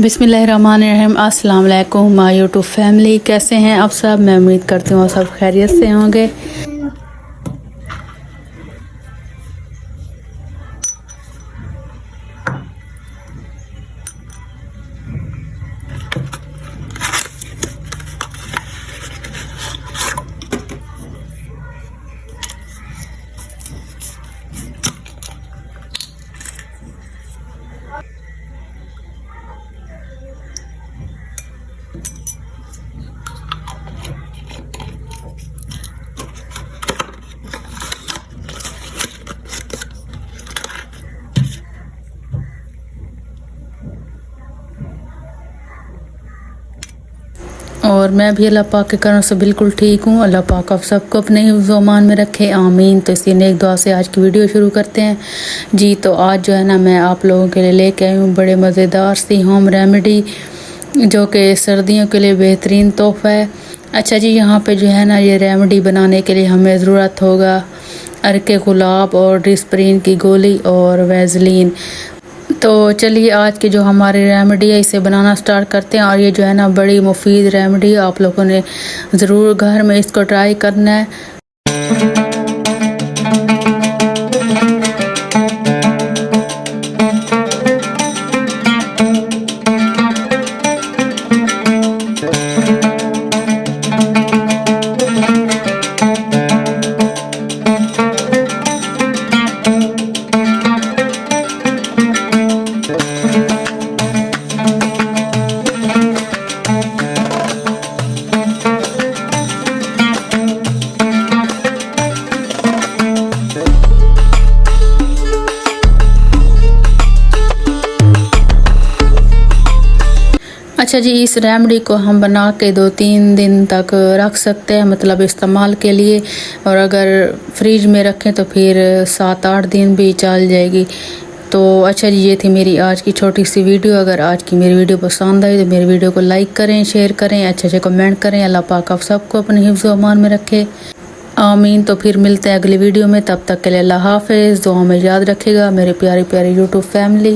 बिस्मिल्लाहिर्रहमानिर्रहीम। अस्सलाम वालेकुम माय यूट्यूब फैमिली, कैसे हैं आप सब। मैं उम्मीद करती हूँ सब खैरियत से होंगे। और मैं भी अल्लाह पाक के करम से बिल्कुल ठीक हूँ। अल्लाह पाक आप सबको अपने हिफ्ज़-ओ-अमान में रखे, आमीन। तो इसी नेक दुआ से आज की वीडियो शुरू करते हैं जी। तो आज जो है ना मैं आप लोगों के लिए लेके आई हूँ बड़े मज़ेदार सी होम रेमेडी, जो कि सर्दियों के लिए बेहतरीन तोहफ़ा है। अच्छा जी, यहाँ पे जो है ना ये रेमेडी बनाने के लिए हमें ज़रूरत होगा अरके गुलाब और डिस्प्रिन की गोली और वैज़लीन। तो चलिए आज की जो हमारी रेमेडी है इसे बनाना स्टार्ट करते हैं। और ये जो है ना बड़ी मुफीद रेमेडी है, आप लोगों ने ज़रूर घर में इसको ट्राई करना है। अच्छा जी, इस रेमेडी को हम बना के 2-3 दिन तक रख सकते हैं, मतलब इस्तेमाल के लिए। और अगर फ्रिज में रखें तो फिर 7-8 दिन भी चल जाएगी। तो अच्छा जी, ये थी मेरी आज की छोटी सी वीडियो। अगर आज की मेरी वीडियो पसंद आई तो मेरी वीडियो को लाइक करें, शेयर करें, अच्छे कमेंट करें। अल्लाह पाक आप सबको अपने हिफ्ज़-ओ-अमान में रखे, आमीन। तो फिर मिलते हैं अगली वीडियो में, तब तक के लिए अल्लाह हाफ़िज़। दुआ में याद रखेगा मेरे प्यारी प्यारी यूट्यूब फैमिली।